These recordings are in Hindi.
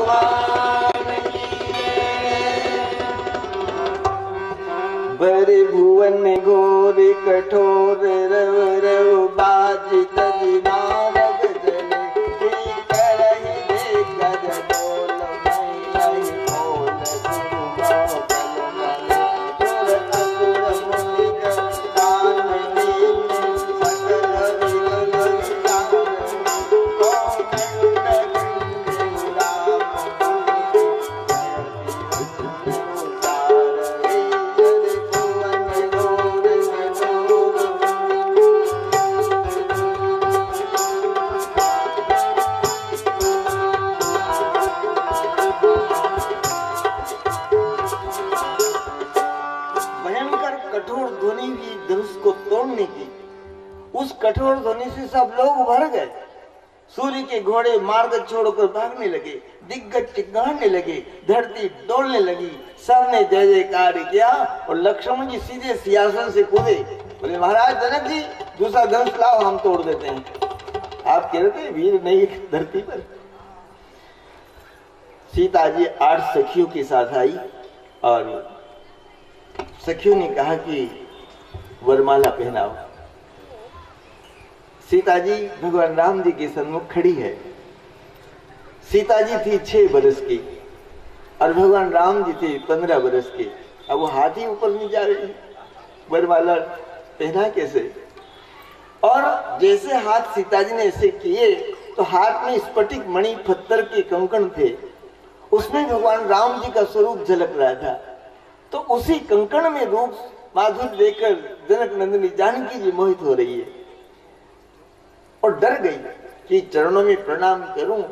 भगवान की भरे भुवन घोर कठोर रव रव बाज तज नारद जन की करहि दिग्गज बोल मई बोल सुर असुर मुनि कान उस कठोर ध्वनि से सब लोग भर गए। सूर्य के घोड़े मार्ग छोड़कर भागने लगे, दिग्गज चिल्लाने लगे, धरती डोलने लगी। सबने जय जयकार किया और लक्ष्मण जी सीधे सिंहासन से कूदे। बोले महाराज जनक जी दूसरा धनुष लाओ, हम तोड़ देते हैं। आप कह रहे थे वीर नहीं धरती पर। सीता जी 8 सखियों के साथ आई और सखियों ने कहा कि वरमाला पहनाओ। सीता जी भगवान राम जी के सन्मुख खड़ी है। सीता जी थी 6 बरस की और भगवान राम जी थे 15 बरस के। अब वो हाथ ही ऊपर नहीं जा रही, वरमाला पहना कैसे? और जैसे हाथ सीता जी ने ऐसे किए तो हाथ में स्फटिक मणि पत्थर के कंकण थे, उसमें भगवान राम जी का स्वरूप झलक रहा था। तो उसी कंकण में रूप माधुर्य लेकर जनक नंदिनी जानकी जी मोहित हो रही है और डर गई कि चरणों में प्रणाम करूं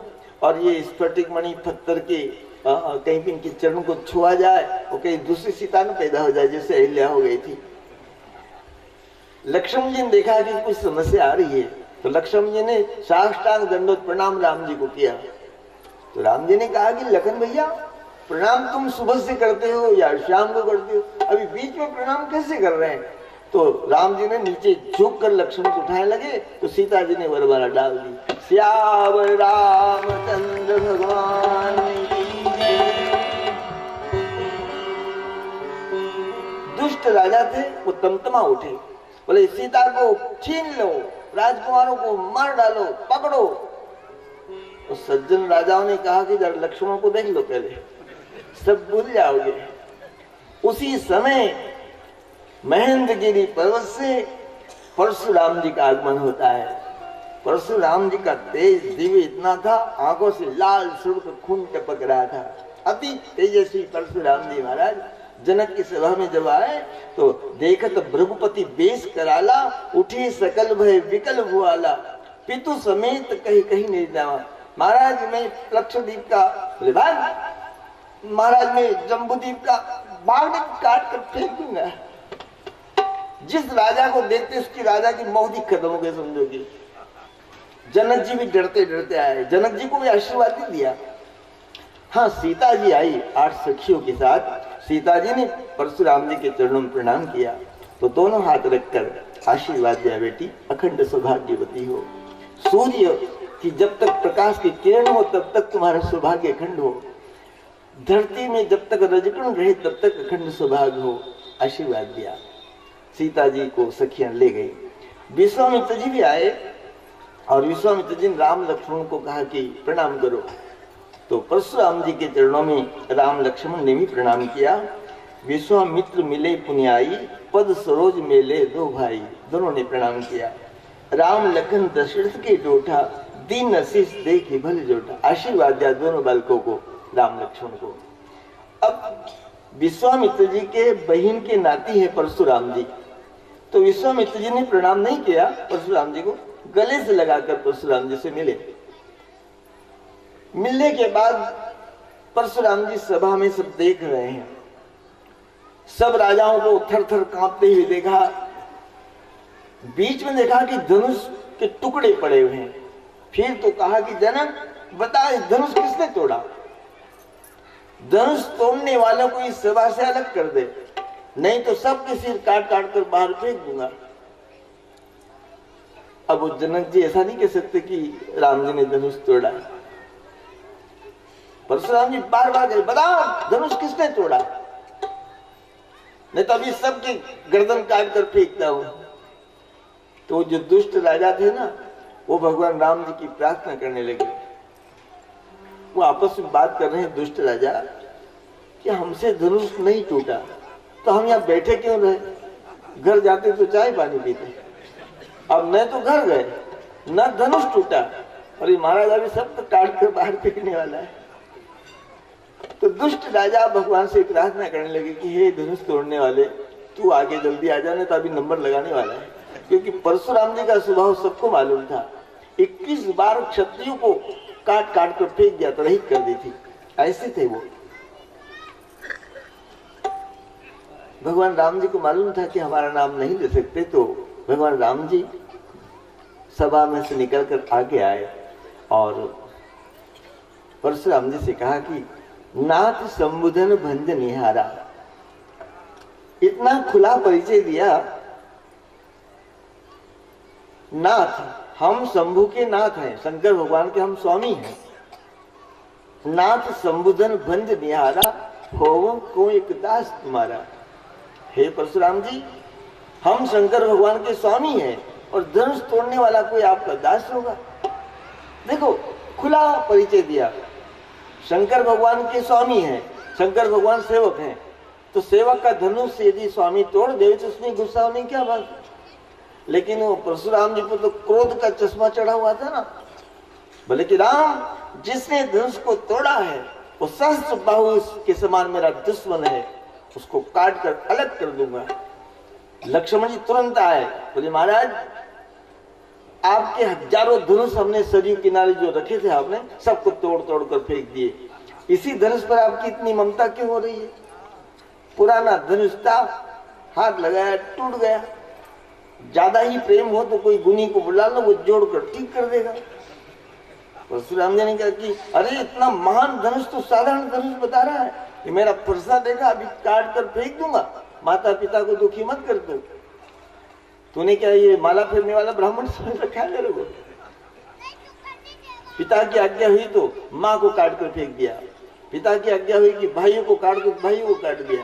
और ये स्फटिक मणि पत्थर के कहीं भी इनके चरणों को छुआ जाए और कहीं दूसरी सीता न पैदा हो जाए जैसे अहिल्या हो गई थी। लक्ष्मण जी ने देखा कि कुछ समस्या आ रही है तो लक्ष्मण जी ने साष्टांग दंडोत प्रणाम राम जी को किया। तो राम जी ने कहा कि लखन भैया प्रणाम तुम सुबह से करते हो या शाम को करते हो, अभी बीच में प्रणाम कैसे कर रहे हैं? तो राम जी ने नीचे झुक कर लक्ष्मण को उठाने लगे तो सीता जी ने वरमाला डाल दी। श्याम रामचंद्र भगवान की जय। दुष्ट राजा थे, वो तमतमा उठे, बोले सीता को छीन लो, राजकुमारों को मार डालो, पकड़ो। तो सज्जन राजाओं ने कहा कि जरा लक्ष्मण को देख लो, पहले सब भूल जाओगे। उसी समय महेंद्रगिरी पर्वत से परशुराम जी का आगमन होता है। परशुराम जी का तेज दिव्य इतना था, आंखों से लाल सुर्ख खून टपक रहा था। अति तेजस्वी परशुराम जी महाराज जनक की सभा में जब आए तो देखत भृगुपति बेश कराला, उठी सकल भय विकल भुआला, पितु समेत कहीं कहीं नहीं जावा। महाराज मैं लक्षद्वीप का महाराज में जम्बूद्वीप का बाघ काट कर फेंक दूंगा। जिस राजा को देखते उसकी राजा की मौत ही खत्म हो गई समझोगी। जनक जी भी डरते डरते आए, जनक जी को भी आशीर्वाद नहीं दिया। हाँ सीता जी आई 8 सखियों के साथ। सीता जी ने परशुराम जी के चरणों में प्रणाम किया तो दोनों हाथ रखकर आशीर्वाद दिया, बेटी अखंड सौभाग्यवती हो। सूर्य की जब तक प्रकाश की किरण हो तब तक तुम्हारा सौभाग्य अखंड हो, धरती में जब तक रजकण रहे तब तक अखंड सौभाग्य हो। आशीर्वाद दिया। सीता जी को सखियां ले गई। विश्वामित्र जी भी आए और विश्वामित्र जी ने राम लक्ष्मण को कहा कि प्रणाम करो। तो परशुराम जी के चरणों में राम लक्ष्मण ने भी प्रणाम किया। विश्वामित्र मिले पुण्याई, पद सरोज मेले 2 भाई, दोनों ने प्रणाम किया। राम लखन दशरथ के डोठा, दीन आशीष देखी भले जोटा। आशीर्वाद दिया दोनों बालकों को, राम लक्ष्मण को। अब विश्वामित्र जी के बहन के नाती है परशुराम जी, तो विश्वामित्र जी ने प्रणाम नहीं किया परशुराम जी को, गले से लगाकर परशुराम जी से मिले। मिलने के बाद परशुराम जी सभा में सब देख रहे हैं। सब राजाओं को थर थर कांपते हुए देखा। बीच में देखा कि धनुष के टुकड़े पड़े हुए हैं। फिर तो कहा कि जनक बता धनुष किसने तोड़ा? धनुष तोड़ने वालों को इस सभा से अलग कर दे, नहीं तो सबके सिर काट काट कर बाहर फेंक दूंगा। अब वो जनक जी ऐसा नहीं कह सकते कि राम जी ने धनुष तोड़ा। परशुराम जी बार बार गए, बताओ धनुष किसने तोड़ा, नहीं तो अभी सबकी गर्दन काट कर फेंकता हूं। तो जो दुष्ट राजा थे ना, वो भगवान राम जी की प्रार्थना करने लगे। वो आपस में बात कर रहे हैं, दुष्ट राजा कि हमसे धनुष नहीं टूटा तो हम यहाँ बैठे क्यों रहे, घर जाते तो चाय पानी पीते, अब न तो घर गए न धनुष टूटा, और ये महाराज अभी सब तो काट कर बाहर फेंकने वाला है। तो दुष्ट राजा भगवान से प्रार्थना करने लगे कि हे धनुष तोड़ने वाले, तू आगे जल्दी आ जाने, तो अभी नंबर लगाने वाला है। क्योंकि परशुराम जी का स्वभाव सबको मालूम था, 21 बार क्षत्रियों को काट काट कर फेंक दिया था, रहित कर दी थी, ऐसे थे वो। भगवान राम जी को मालूम था कि हमारा नाम नहीं ले सकते, तो भगवान राम जी सभा में से निकलकर आगे आए और परशुराम जी से कहा कि नाथ संबुधन भंज निहारा। इतना खुला परिचय दिया, नाथ, हम शंभु के नाथ हैं, शंकर भगवान के हम स्वामी हैं। नाथ संबुधन भंज निहारा, हो को एक दास तुम्हारा। हे परशुराम जी, हम शंकर भगवान के स्वामी हैं और धनुष तोड़ने वाला कोई आपका दास होगा। देखो खुला परिचय दिया, शंकर भगवान के स्वामी हैं, शंकर भगवान सेवक हैं, तो सेवक का धनुष यदि स्वामी तोड़ दे तो उसमें गुस्सा होने की क्या बात। लेकिन वो परशुराम जी पर तो क्रोध का चश्मा चढ़ा हुआ था ना, बोले कि राम, जिसने धनुष को तोड़ा है वो सहस्त्र बाहु के समान मेरा दुश्मन है, उसको काट कर अलग कर दूंगा। लक्ष्मण जी तुरंत आए, बोले महाराज आपके हजारों धनुष हमने सरयू किनारे जो रखे थे आपने सबको तोड़ तोड़ कर फेंक दिए, इसी धनुष पर आपकी इतनी ममता क्यों हो रही है। पुराना धनुष था, हाथ लगाया टूट गया, ज्यादा ही प्रेम हो तो कोई गुनी को बुला लो, वो जोड़कर ठीक कर देगा। परशुराम जी ने कहा कि अरे इतना महान धनुष तो साधारण धनुष बता रहा है, ये मेरा फरसा देखा, अभी काट कर फेंक दूंगा, माता पिता को दुखी मत कर दो। तूने क्या ये माला फेरने वाला ब्राह्मण समझ रखा है मेरे को। पिता की आज्ञा हुई तो माँ को काट कर फेंक दिया, पिता की आज्ञा हुई कि भाइयों को काट दो, भाइयों को काट दिया।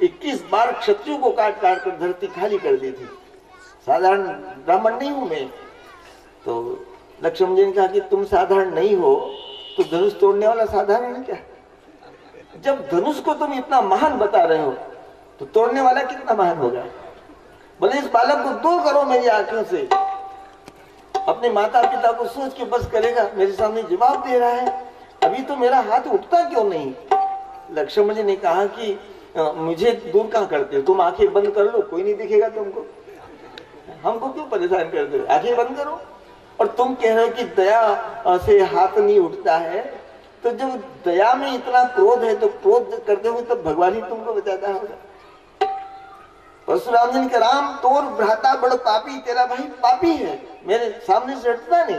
21 बार क्षत्रियों को काट काट कर धरती खाली कर दी थी। साधारण ब्राह्मण नहीं हूं मैं। तो लक्ष्मण जी ने कहा कि तुम साधारण नहीं हो तो धनुष तोड़ने वाला साधारण है क्या। जब धनुष को तुम इतना महान बता रहे हो तो तोड़ने वाला कितना महान होगा। बोले इस बालक को दूर करो मेरी आंखों से। अपने माता पिता को सोच के बस करेगा, मेरे सामने जवाब दे रहा है, अभी तो मेरा हाथ उठता क्यों नहीं। लक्ष्मण जी ने कहा कि मुझे दूर कहाँ करते हो, तुम आंखें बंद कर लो, कोई नहीं दिखेगा तुमको, हमको क्यों परेशान करते हो, आंखें बंद करो। और तुम कह रहे हो कि दया से हाथ नहीं उठता है, तो जब दया में इतना क्रोध है तो क्रोध करते हुए तो भगवान ही तुमको बचाता होगा। परशुराम जी ने कहा राम तोर भ्राता बड़ पापी, तेरा भाई पापी है, मेरे सामने से हटता नहीं।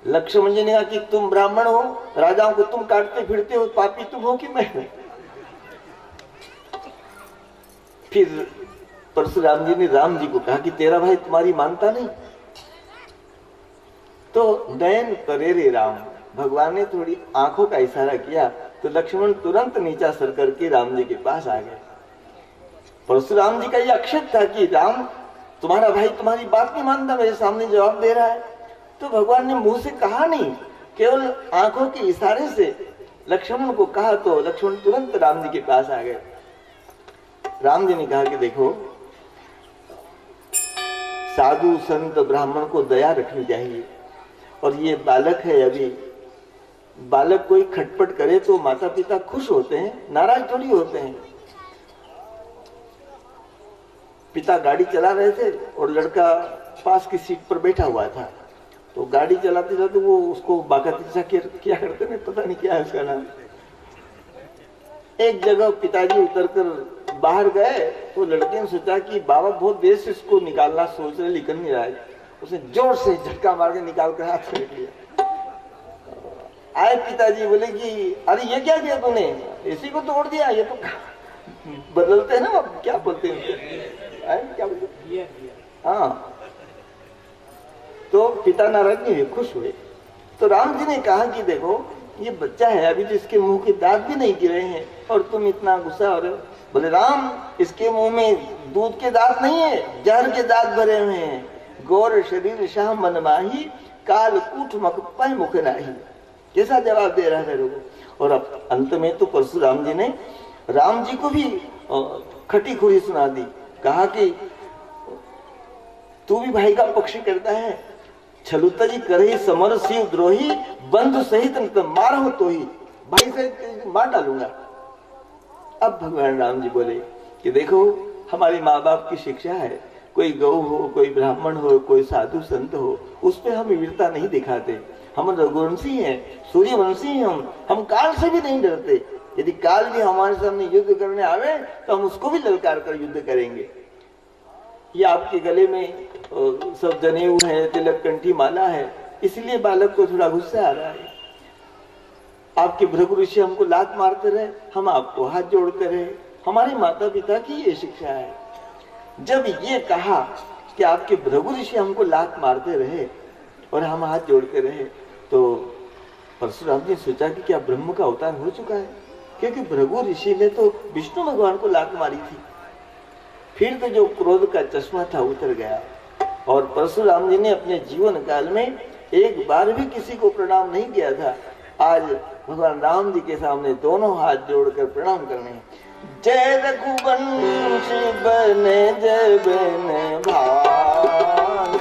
लक्ष्मण जी ने कहा कि तुम ब्राह्मण हो, राजाओं को तुम काटते फिरते हो, पापी तुम हो कि मैं। फिर परशुराम जी ने राम जी को कहा कि तेरा भाई तुम्हारी मानता नहीं। तो नयन करे रे राम, भगवान ने थोड़ी आंखों का इशारा किया तो लक्ष्मण तुरंत नीचा सर करके राम जी के पास आ गए। परशुराम जी का यह अक्षत था कि राम तुम्हारा भाई तुम्हारी बात नहीं मानता, मेरे सामने जवाब दे रहा है। तो भगवान ने मुंह से कहा नहीं, केवल आंखों के इशारे से लक्ष्मण को कहा, तो लक्ष्मण तुरंत राम जी के पास आ गए। राम जी ने कहा कि देखो साधु संत ब्राह्मण को दया रखनी चाहिए, और ये बालक है, अभी बालक कोई खटपट करे तो माता पिता खुश होते हैं, नाराज थोड़ी होते हैं। पिता गाड़ी चला रहे थे और लड़का पास की सीट पर बैठा हुआ था, तो गाड़ी चलाते जाते वो उसको बाकातीसा क्या करते हैं, पता नहीं क्या है उसका नाम। एक जगह पिताजी उतरकर बाहर गए तो लड़के ने सोचा कि बाबा बहुत देर से इसको निकालना सोच रहे, निकल नहीं रहा है। उसने जोर से झटका मार के निकाल कर हाथ फेंक लिया। आए पिताजी, बोले कि अरे ये क्या किया तूने, इसी को तोड़ दिया, ये तो बदलते हैं ना, क्या बोलते हैं, क्या बोलते हैं, हाँ। तो पिता नाराज नहीं हुए, खुश हुए। तो राम जी ने कहा कि देखो ये बच्चा है, अभी तो इसके मुंह के दांत भी नहीं गिरे हैं और तुम इतना गुस्सा हो रहे हो। बोले राम, इसके मुंह में दूध के दांत नहीं है, जहर के दांत भरे हुए हैं। गौर शरीर शाह मन माही, काल कूट मक पाए मुख नाही। कैसा जवाब दे रहा है मेरे को। और अब अंत में तो परशुराम जी ने राम जी को भी खटी खुरी सुना दी। कहा कि तू भी भाई का पक्ष करता है, छलुता जी करे समर शिव द्रोही, बंधु सहित मार हो तो ही, भाई सहित मार डालूंगा। अब भगवान राम जी बोले कि देखो हमारे माँ बाप की शिक्षा है, कोई गौ हो, कोई ब्राह्मण हो, कोई साधु संत हो, उस पर हम वीरता नहीं दिखाते। हम रघुवंशी हैं, सूर्यवंशी हैं, हम काल से भी नहीं डरते। यदि काल भी हमारे सामने युद्ध करने आवे तो हम उसको भी ललकार कर युद्ध करेंगे। ये आपके गले में सब जनेऊ है, तिलक कंठी माला है, इसलिए बालक को थोड़ा गुस्सा आ रहा है। आपके भृगु ऋषि हमको लात मारते रहे, हम आपको हाथ जोड़ते रहे। हमारे माता पिता की ये शिक्षा है। जब ये कहा कि आपके भृगु ऋषि हमको लात मारते रहे और हम हाथ जोड़ते रहे, तो परशुराम जी सोचा कि क्या ब्रह्म का अवतार हो चुका है, क्योंकि भृगु ऋषि ने तो विष्णु भगवान को लात मारी थी। फिर तो जो क्रोध का चश्मा था उतर गया और परशुराम जी ने अपने जीवन काल में एक बार भी किसी को प्रणाम नहीं किया था। आज भगवान राम जी के सामने दोनों हाथ जोड़कर प्रणाम करने। जय रघुवंश बने जय बन भान,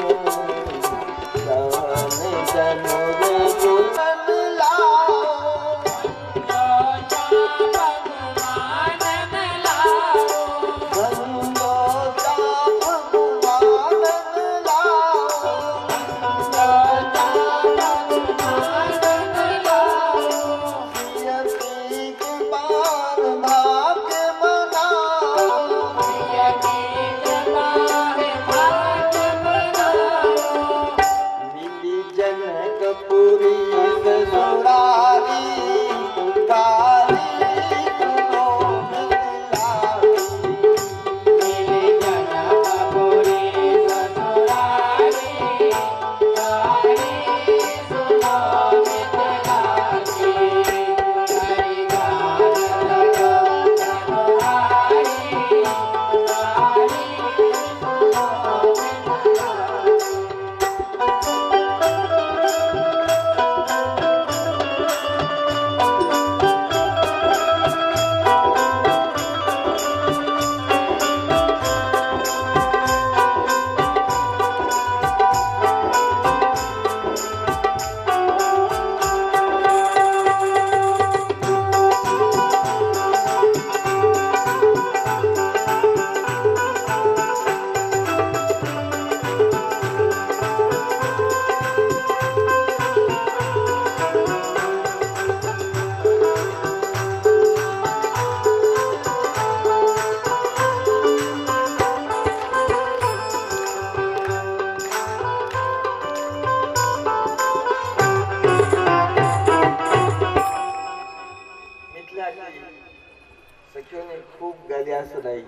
सखियों ने खूब गालियां सुनाई।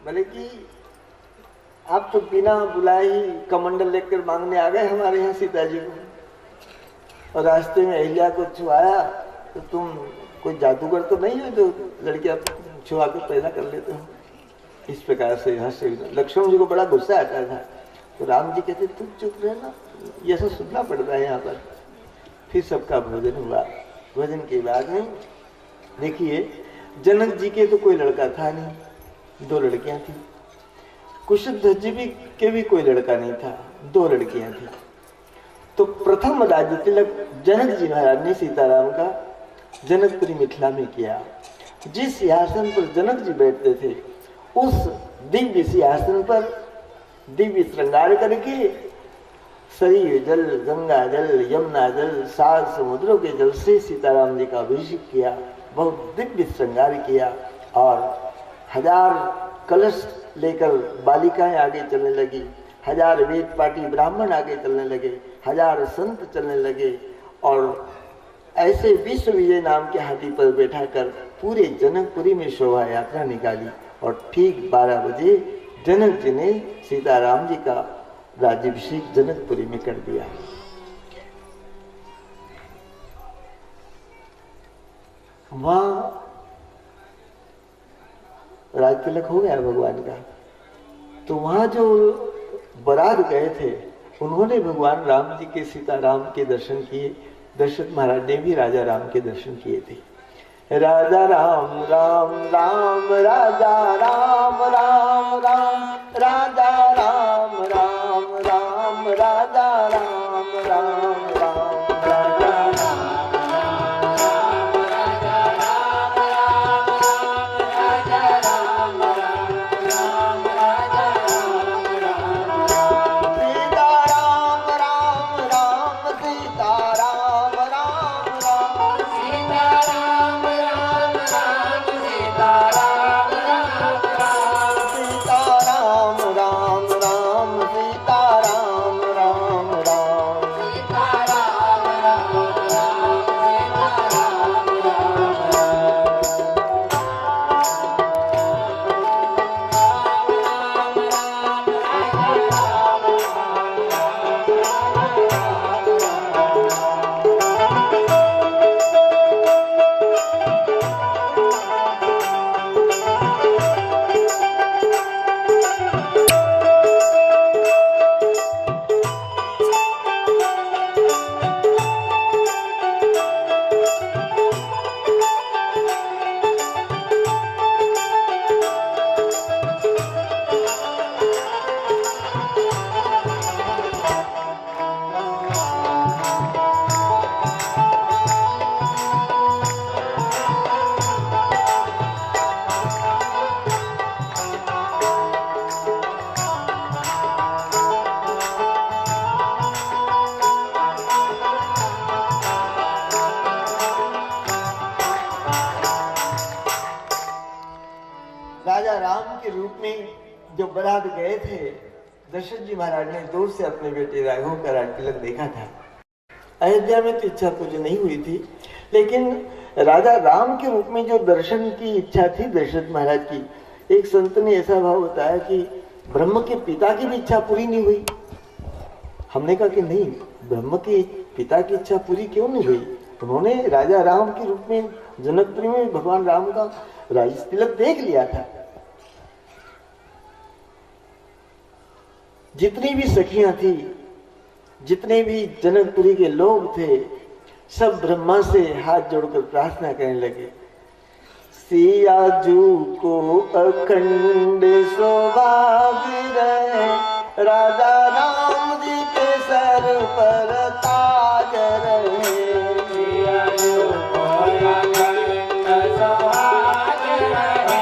बोले कि आप तो बिना बुलाए ही कमंडल लेकर मांगने आ गए हमारे यहाँ सीता जी को, और रास्ते में अहिल्या को छुआया, तो तुम कोई जादूगर तो नहीं हो जो लड़कियां छुआ कर पैदा कर लेते हो। इस प्रकार से हंसे। लक्ष्मण जी को बड़ा गुस्सा आता था, तो राम जी कहते तुम चुप रहना, ये सब सुनना पड़ता है यहाँ पर। फिर सबका भोजन हुआ। भोजन के बाद में देखिए, जनक जी के तो कोई लड़का था नहीं, दो लड़कियां थी। कुशध्वज जी के भी कोई लड़का नहीं था, दो लड़कियां थी। तो प्रथम राज्य तिलक जनक जी महाराज ने सीताराम का जनकपुरी मिथिला में किया। जिस सिंहासन पर जनक जी बैठते थे, उस दिव्य सिंहासन पर दिव्य श्रृंगार करके सरयू जल, गंगा जल, यमुना जल, सात समुद्रों के जल से सीताराम जी का अभिषेक किया, बहुत दिव्य श्रृंगार किया। और 1000 कलश लेकर बालिकाएं आगे चलने लगी, 1000 वेद पाठी ब्राह्मण आगे चलने लगे, 1000 संत चलने लगे, और ऐसे विश्व विजय नाम के हाथी पर बैठा कर पूरे जनकपुरी में शोभा यात्रा निकाली। और ठीक 12 बजे जनक जी ने सीताराम जी का राज्याभिषेक जनकपुरी में कर दिया। वहां राज तिलक हो गया भगवान का। तो वहां जो बारात गए थे उन्होंने भगवान राम जी के, सीताराम के दर्शन किए। दशरथ महाराज ने भी राजा राम के दर्शन किए थे। राजा राम राम राम राजा राम राम राम राजा राम राम राम राजा राम राम राम राजा राजा राम के रूप में जो बारात गए थे, दशरथ जी महाराज ने दूर से अपने बेटे राघव का राज तिलक देखा था। अयोध्या में तो इच्छा पूरी नहीं हुई थी, लेकिन राजा राम के रूप में जो दर्शन की इच्छा थी दशरथ महाराज की, एक संत ने ऐसा भाव बताया कि ब्रह्म के पिता की भी इच्छा पूरी नहीं हुई। हमने कहा कि नहीं, ब्रह्म के पिता की इच्छा पूरी क्यों नहीं हुई? उन्होंने राजा राम के रूप में जनकपुरी में भगवान राम का राज तिलक देख लिया था। जितनी भी सखियां थी, जितने भी जनकपुरी के लोग थे, सब ब्रह्मा से हाथ जोड़कर प्रार्थना करने लगे, सिया जू को अखंड सौभाग्य रहे, राजा राम जी के सर पर ताज रहे। सिया जू को अखंड सौभाग्य रहे,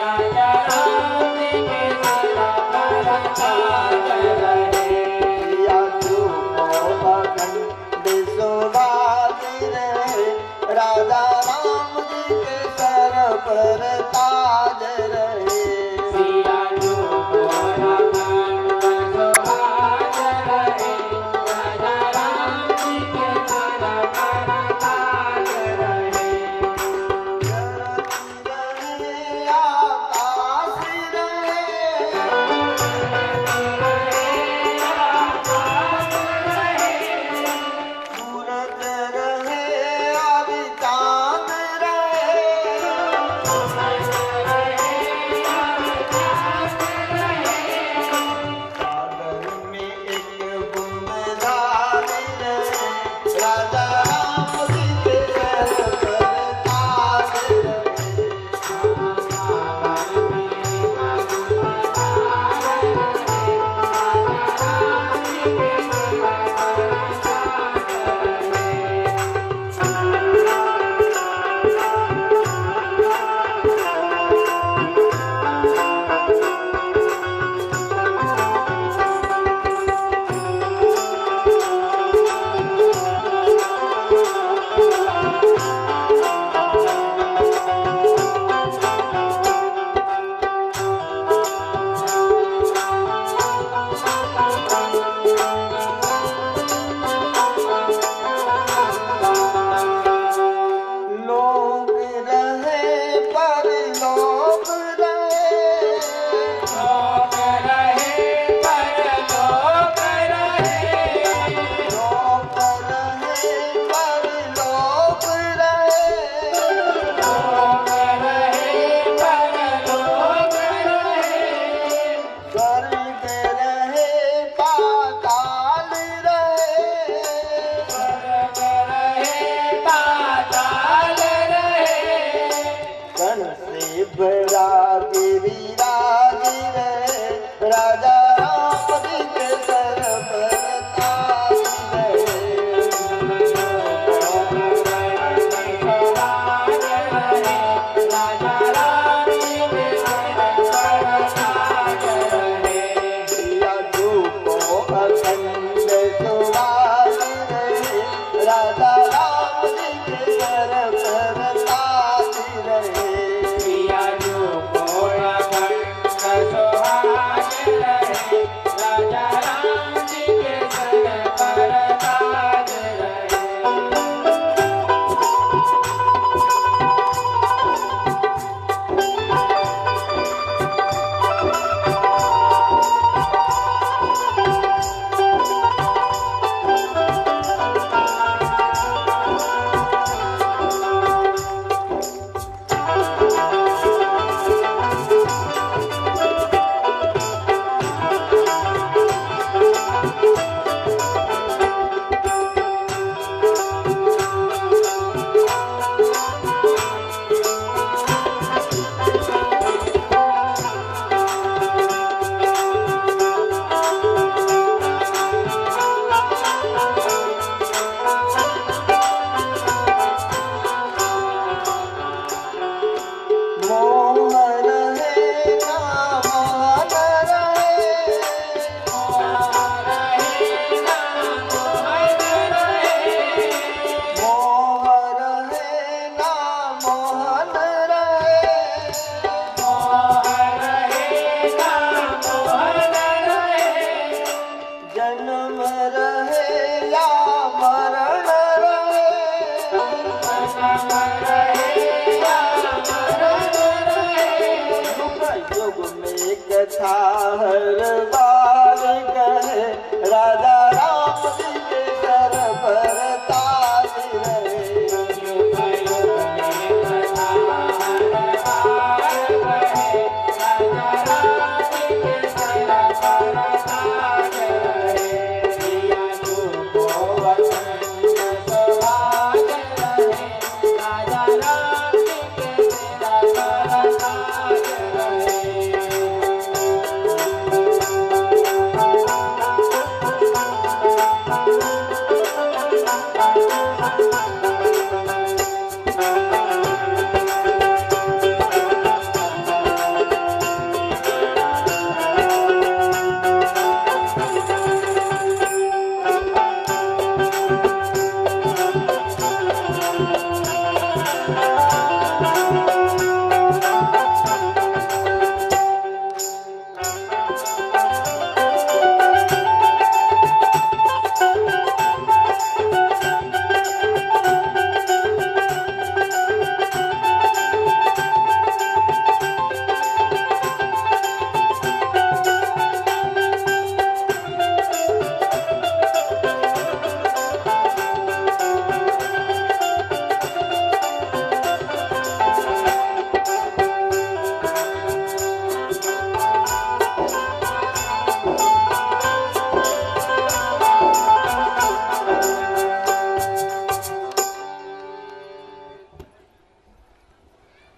राजा राम जी के सर पर ताज रहे। सिया जू को अखंड सौभाग्य रहे, राजा राम जी के सर पर ताज रहे। सिया जू को अखंड सौभाग्य रहे, राजा राम जी के सर पर ताज रहे। धरती रहे आकाश रहे, सूरज रहे और चांद रहे।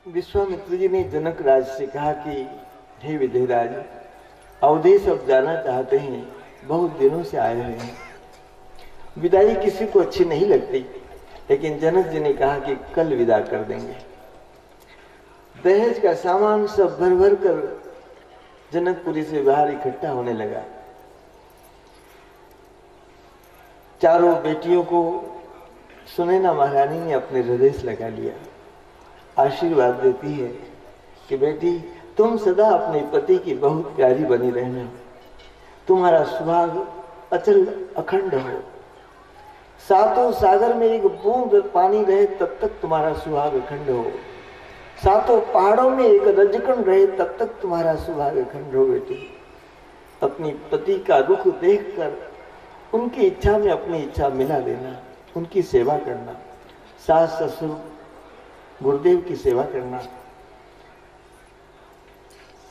विश्वामित्र जी ने जनक राज से कहा कि हे विदेहराज, अवधेश अब जाना चाहते हैं, बहुत दिनों से आए हुए हैं। विदाई किसी को अच्छी नहीं लगती, लेकिन जनक जी ने कहा कि कल विदा कर देंगे। दहेज का सामान सब भर भर कर जनकपुरी से बाहर इकट्ठा होने लगा। चारों बेटियों को सुनैना महारानी ने अपने हृदय से लगा लिया। आशीर्वाद देती है कि बेटी, तुम सदा अपने पति की बहुत प्यारी बनी रहना, तुम्हारा सुहाग अचल अखंड हो, सातों सागर में एक बूंद पानी रहे तब तक तुम्हारा सुहाग अखंड हो, सातों पहाड़ों में एक रजकण रहे तब तक तुम्हारा सुहाग अखंड हो। बेटी, अपनी पति का रुख देखकर उनकी इच्छा में अपनी इच्छा मिला देना, उनकी सेवा करना, सास ससुर गुरुदेव की सेवा करना।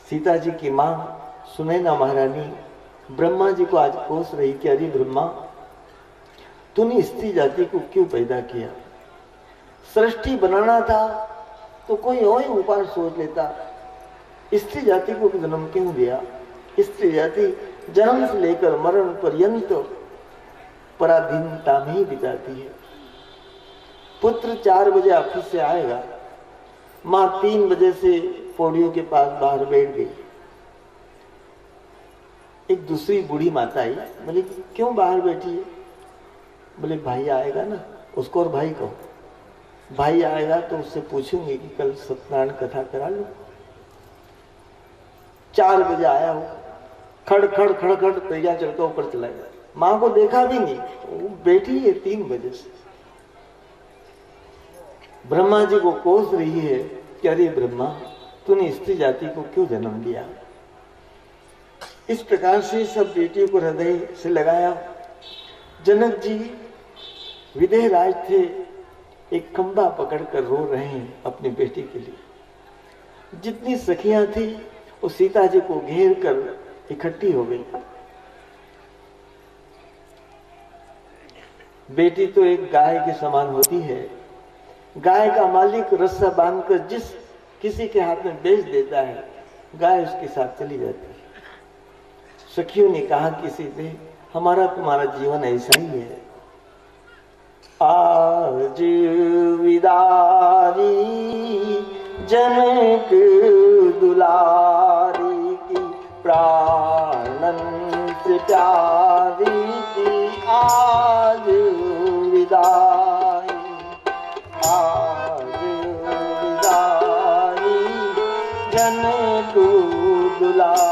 सीता जी की मां सुनैना महारानी ब्रह्मा जी को आज कोस रही कि अरे ब्रह्मा, तूने स्त्री जाति को क्यों पैदा किया? सृष्टि बनाना था तो कोई और उपाय सोच लेता, स्त्री जाति को जन्म क्यों दिया? स्त्री जाति जन्म से लेकर मरण पर्यंत पराधीनता में ही बिताती है। पुत्र 4 बजे ऑफिस से आएगा, माँ 3 बजे से पौड़ियों के पास बाहर बैठ गई। एक दूसरी बूढ़ी माता आई, बोले क्यों बाहर बैठी है? बोले भाई आएगा ना, उसको और भाई कहो, भाई आएगा तो उससे पूछूंगी कि कल सत्यनारायण कथा करा लो। 4 बजे आया हो, खड़ खड़ खड़ खड़ पहिया चढ़कर ऊपर चला गया। माँ को देखा भी नहीं, वो बैठी है 3 बजे से। ब्रह्मा जी को कोस रही है कि अरे ब्रह्मा, तूने स्त्री जाति को क्यों जन्म दिया? इस प्रकार से सब बेटियों को हृदय से लगाया। जनक जी विदेहराज थे, एक खंबा पकड़कर रो रहे हैं अपनी बेटी के लिए। जितनी सखियां थी वो सीता जी को घेर कर इकट्ठी हो गई। बेटी तो एक गाय के समान होती है। गाय का मालिक रस्सा बांधकर जिस किसी के हाथ में बेच देता है, गाय उसके साथ चली जाती है। सखियों ने कहा किसी से, हमारा तुम्हारा जीवन ऐसा ही है। आज विदारी जनक दुलारी की, प्राणन से प्यारी की आज विदाई, आज विदाई जनक दुलारी।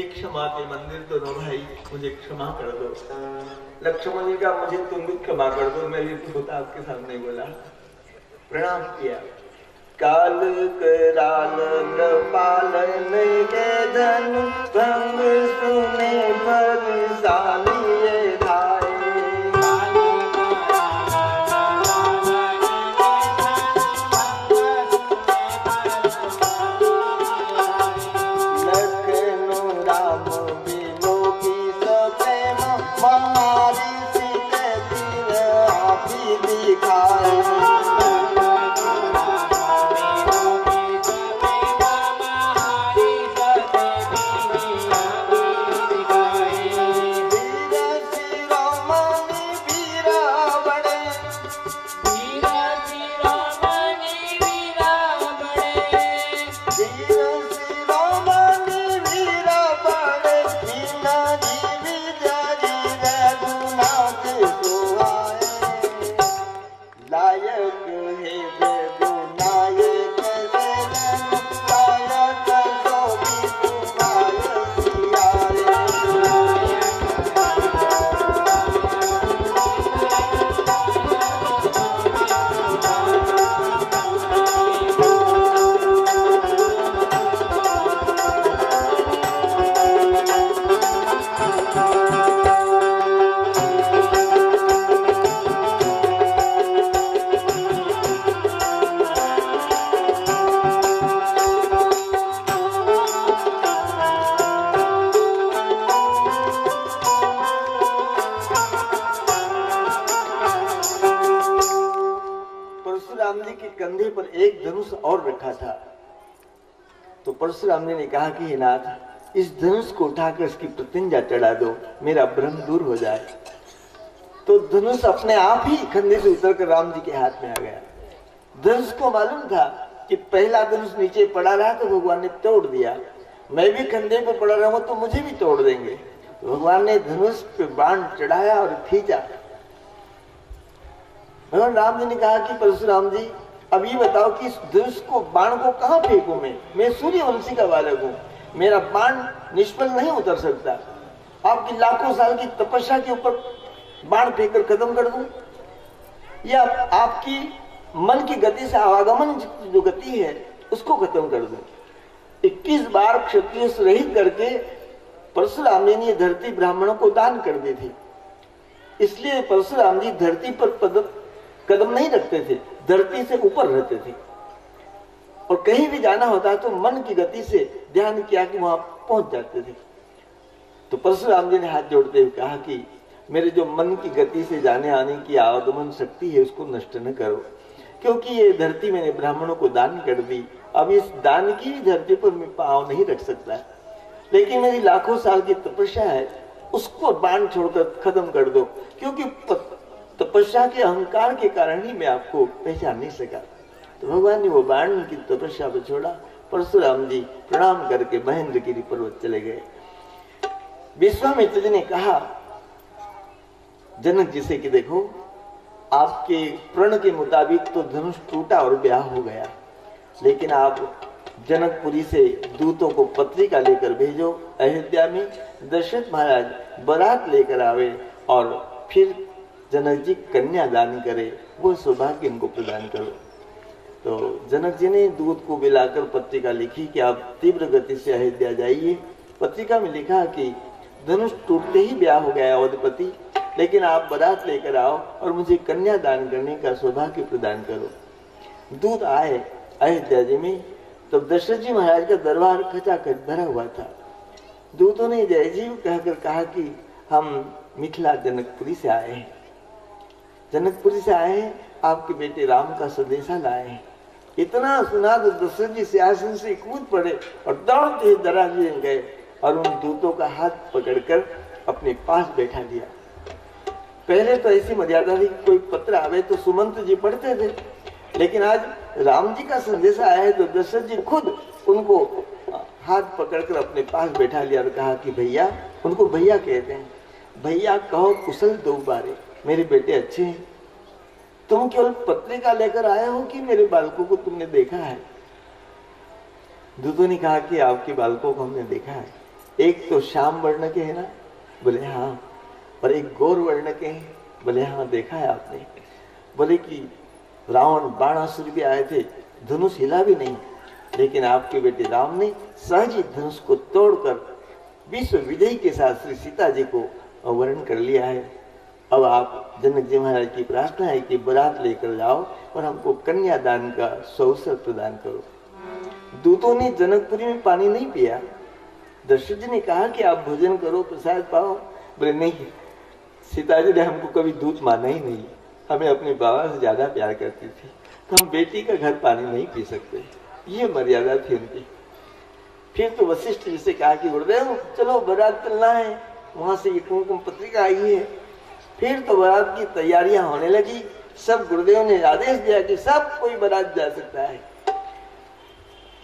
क्षमा के मंदिर दोनों भाई, मुझे क्षमा कर दो। लक्ष्मण जी का मुझे तुम भी क्षमा कर दो, मैं भी खुद आपके सामने बोला, प्रणाम किया। काल कराल पालन के धन भंग सुने पर सालिए धाय। एक धनुष और रखा था। तो परशुराम जी ने कहा कि हे नाथ, इस धनुष को उठाकर इसकी प्रतिज्ञा चढ़ा दो, मेरा भ्रम दूर हो जाए। तो धनुष अपने आप ही खंडे से उतरकर राम जी के हाथ में आ गया। धनुष को मालूम था कि पहला धनुष नीचे पड़ा रहा तो भगवान ने तोड़ दिया, मैं भी खंडे पर पड़ा रहूं तो मुझे भी तोड़ देंगे। तो भगवान ने धनुष पे बाण चढ़ाया और खींचा। भगवान राम जी ने कहा कि परशुराम जी, अब ये बताओ कि इस धनुष को, बाण को कहां फेंकूं? मैं सूर्यवंशी का बालक हूं, मेरा बाण निष्फल नहीं उतर सकता। आपकी लाखों साल की तपस्या के ऊपर बाण फेंककर खत्म कर दूं, या आपकी मन की गति से आवागमन जो गति है उसको खत्म कर दूं। 21 बार क्षत्रिय रहित करके परशुराम जी ने धरती ब्राह्मणों को दान कर दी थी। इसलिए परशुराम जी धरती पर कदम नहीं रखते थे, धरती से ऊपर रहते थे। और कहीं भी जाना होता तो मन की गति से ध्यान किया कि वहां पहुंच जाते थे। तो परशुराम जी ने हाथ जोड़ते हुए कहा कि मेरे जो मन की गति से जाने आने की आवागमन शक्ति है उसको नष्ट न करो, क्योंकि ये धरती मैंने ब्राह्मणों को दान कर दी। अब इस दान की धरती पर मैं पांव नहीं रख सकता, लेकिन मेरी लाखों साल की तपस्या है, उसको बाण छोड़कर खत्म कर दो, क्योंकि तपस्या के अहंकार के कारण ही मैं आपको पहचान नहीं सका। तो भगवान ने वो बाण की तपस्या पर छोड़ा। परशुराम जी प्रणाम करके महेंद्रगिरी पर्वत चले गए। विश्वामित्र जी ने कहा जनक जी से कि देखो, आपके प्रण के मुताबिक तो धनुष टूटा और ब्याह हो गया, लेकिन आप जनकपुरी से दूतों को पत्रिका लेकर भेजो, अयोध्या में दशरथ महाराज बारात लेकर आवे और फिर जनक जी कन्या दान करे, वो सौभाग्य इनको प्रदान करो। तो जनक जी ने दूत को बुलाकर पत्रिका लिखी कि आप तीव्र गति से अयोध्या जाइए। पत्रिका में लिखा कि धनुष टूटते ही ब्याह हो गया अवधपति, लेकिन आप बारात लेकर आओ और मुझे कन्या दान करने का सौभाग्य प्रदान करो। दूत आए अयोध्या जी में, तब दशरथ जी महाराज का दरबार खचाखच भरा हुआ था। दूतों ने जय जीव कहकर कहा कि हम मिथिला जनकपुरी से आए हैं, जनकपुरी से आए हैं, आपके बेटे राम का संदेशा लाए हैं। इतना सुना तो दशरथ जी सिंहासन से कूद पड़े और दौड़ते दराजे गए और उन दूतों का हाथ पकड़कर अपने पास बैठा दिया। पहले तो ऐसी मर्यादा थी, कोई पत्र आवे तो सुमंत्र जी पढ़ते थे, लेकिन आज राम जी का संदेश आया है तो दशरथ जी खुद उनको हाथ पकड़कर अपने पास बैठा लिया और कहा कि भैया, उनको भैया कहते हैं, भैया कहो कुशल दो बारे, मेरे बेटे अच्छे हैं। तुम केवल पत्रिका लेकर आए हो कि मेरे बालकों को तुमने देखा है? दूतों ने कहा कि आपके बालकों को हमने देखा है, एक तो श्याम वर्ण के है ना? बोले हाँ। और एक गौर वर्ण के हैं? बोले हाँ, देखा है आपने। बोले कि रावण बाणासुर भी आए थे, धनुष हिला भी नहीं, लेकिन आपके बेटे राम ने सहज ही धनुष को तोड़कर विश्व विजयी के साथ श्री सीता जी को वर्ण कर लिया है। अब आप जनक जी महाराज की प्रार्थना है कि बारात लेकर जाओ और हमको कन्या दान का अवसर प्रदान करो। दूतों ने जनकपुरी में पानी नहीं पिया। दशरथ जी ने कहा कि आप भोजन करो, प्रसाद पाओ। बोले नहीं, सीता जी ने हमको कभी दूत माना ही नहीं, हमें अपने बाबा से ज्यादा प्यार करती थी, तो हम बेटी का घर पानी नहीं पी सकते, ये मर्यादा थी उनकी। फिर तो वशिष्ठ जी से कहा कि गुरुदेव चलो बारात चलना है, वहां से ये कुमकुम पत्रिका आई है। फिर तो बारात की तैयारियां होने लगी। सब गुरुदेव ने आदेश दिया कि सब कोई बारात जा सकता है।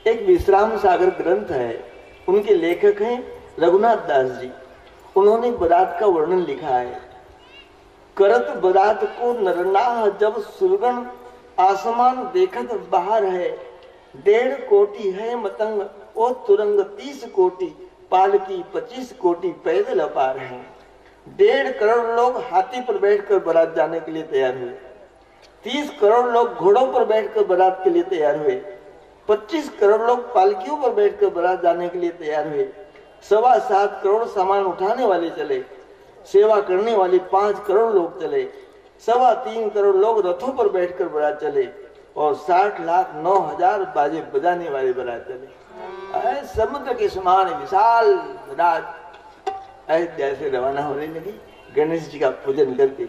एक विश्राम सागर ग्रंथ है, उनके लेखक हैं रघुनाथ दास जी। उन्होंने बारात का वर्णन लिखा है। करत बारात को नरनाह जब सुरगण, आसमान देखत बाहर है, 1.5 कोटि है मतंग ओ तुरंग, 30 कोटि पालकी, 25 कोटि पैदल अपार है। 1.5 करोड़ लोग हाथी पर बैठकर बारात जाने के लिए तैयार हुए, 30 करोड़ लोग घोड़ों पर बैठकर बारात के लिए तैयार हुए, 25 करोड़ लोग पालकियों पर बैठकर बारात जाने के लिए तैयार हुए, 7.25 करोड़ सामान उठाने वाले चले, सेवा करने वाले 5 करोड़ लोग चले, 3.25 करोड़ लोग रथों पर बैठकर बारात चले और 60,09,000 बाजे बजाने वाले बारात चले। समुद्र के समान विशाल बारात अयोध्या से रवाना होने लगी गणेश जी का पूजन करके।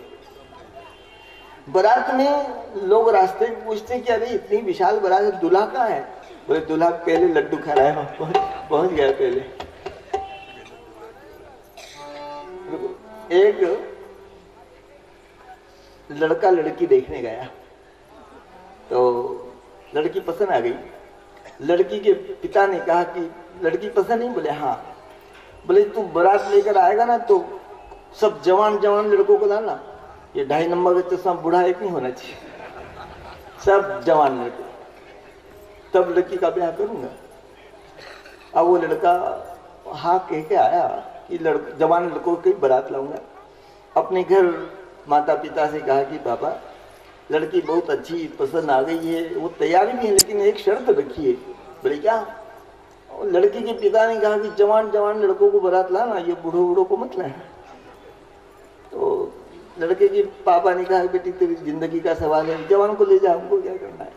बारात में लोग रास्ते में पूछते कि अरे इतनी विशाल बारात है, दूल्हा कहाँ है? बोले दूल्हा पहले लड्डू खा रहा है, पहुंच गया पहले। एक लड़का लड़की देखने गया तो लड़की पसंद आ गई। लड़की के पिता ने कहा कि लड़की पसंद नहीं? बोले हाँ। बोले तू बारात लेकर आएगा ना तो सब जवान जवान लड़कों को लाना, ये 2.5 नंबर का चश्मा बूढ़ा एक नहीं होना चाहिए, सब जवान लड़के, तब लड़की का ब्याह करूंगा। अब वो लड़का हाँ कह के आया कि जवान लड़कों की बारात लाऊंगा। अपने घर माता पिता से कहा कि पापा लड़की बहुत अच्छी पसंद आ गई है, वो तैयारी भी है लेकिन एक शर्त रखी है। बोले क्या? और लड़की के पिता ने कहा कि जवान जवान लड़कों को बारात लाना, ये बूढ़ों बूढ़ों को मत लाना। तो लड़के के पापा ने कहा बेटी तेरी जिंदगी का सवाल है, जवान को ले जा, हमको क्या करना है।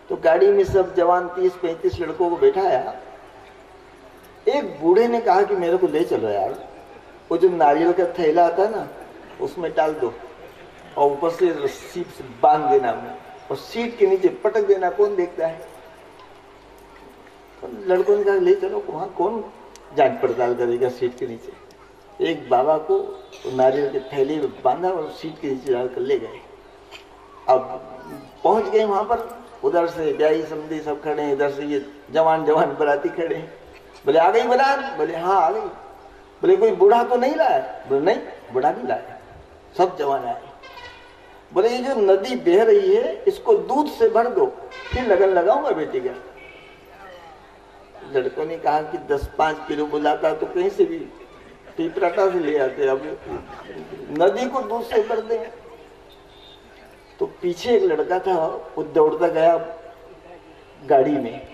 तो गाड़ी में सब जवान 30-35 लड़कों को बैठाया। एक बूढ़े ने कहा कि मेरे को ले चलो यार, वो जो नारियल का थैला आता है ना उसमें डाल दो और ऊपर से रस्सी से बांध देना और सीट के नीचे पटक देना, कौन देखता है। तो लड़कों ने कहा ले चलो, वहां कौन जांच पड़ताल करेगा सीट के नीचे। एक बाबा को नारियल के थैले में बांधा और सीट के नीचे डालकर ले गए। अब पहुंच गए वहां पर, उधर से ब्याही समधी सब खड़े हैं, इधर से ये जवान जवान बराती खड़े हैं। बोले आ गई बारात? बोले हाँ आ गई। बोले कोई बूढ़ा तो नहीं लाया? बोले नहीं बूढ़ा नहीं लाया, सब जवान आए। बोले ये जो नदी बह रही है इसको दूध से भर दो, फिर लगन लगाऊंगा बेटी का। लड़कों ने कहा कि 10-5 किलो बुलाता तो कहीं से भी पीपराटा से ले आते, अब नदी को दूध से भर दें। तो पीछे एक लड़का था, वो दौड़ता गया गाड़ी में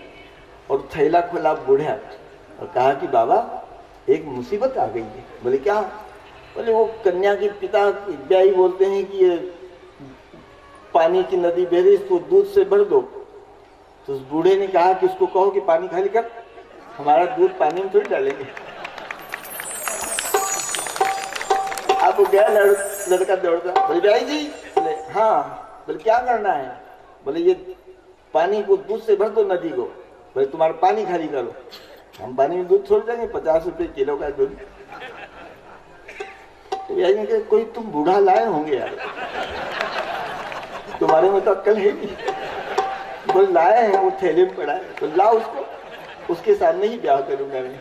और थैला खोला बूढ़ा और कहा कि बाबा एक मुसीबत आ गई है। बोले क्या? बोले वो कन्या के पिता ब्याही बोलते हैं कि ये पानी की नदी बह रही, इसको दूध से भर दो। तो उस बूढ़े ने कहा कि उसको कहो कि पानी खाली कर, हमारा दूध पानी में थोड़ी डालेंगे। अब गया लड़का दौड़ता। बोले ब्याही जी? बोले हाँ। बोले क्या करना है? बोले ये पानी को दूध से भर दो नदी को। बोले तुम्हारा पानी खाली करो, हम पानी में दूध छोड़ देंगे, 50 रुपए किलो का दूध। तो यानी कोई तुम बूढ़ा लाए होंगे यार, तुम्हारे में तो अक्ल है नहीं। बोले लाए हैं, वो थैले में पड़ा है, तो लाओ उसको, उसके सामने ही ब्याह करूंगा मैं।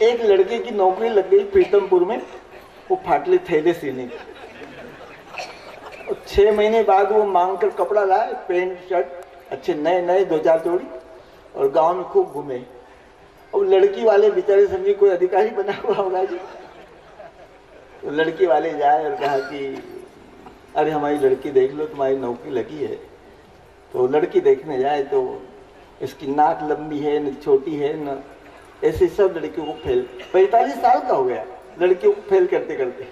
एक लड़के की नौकरी लग गई प्रीतमपुर में, वो फाटले थैले सीने। 6 महीने बाद वो मांग कर कपड़ा लाए, पैंट शर्ट अच्छे नए नए 2-4 जोड़ी, और गांव में खूब घूमे। और लड़की वाले बेचारे समझे कोई अधिकारी बना हुआ होगा जी। तो लड़की वाले जाए और कहा कि अरे हमारी लड़की देख लो, तुम्हारी नौकरी लगी है। तो लड़की देखने जाए तो इसकी नाक लंबी है न छोटी है न, ऐसे सब लड़कियों को फेल। 45 साल का हो गया लड़कियों को फेल करते करते।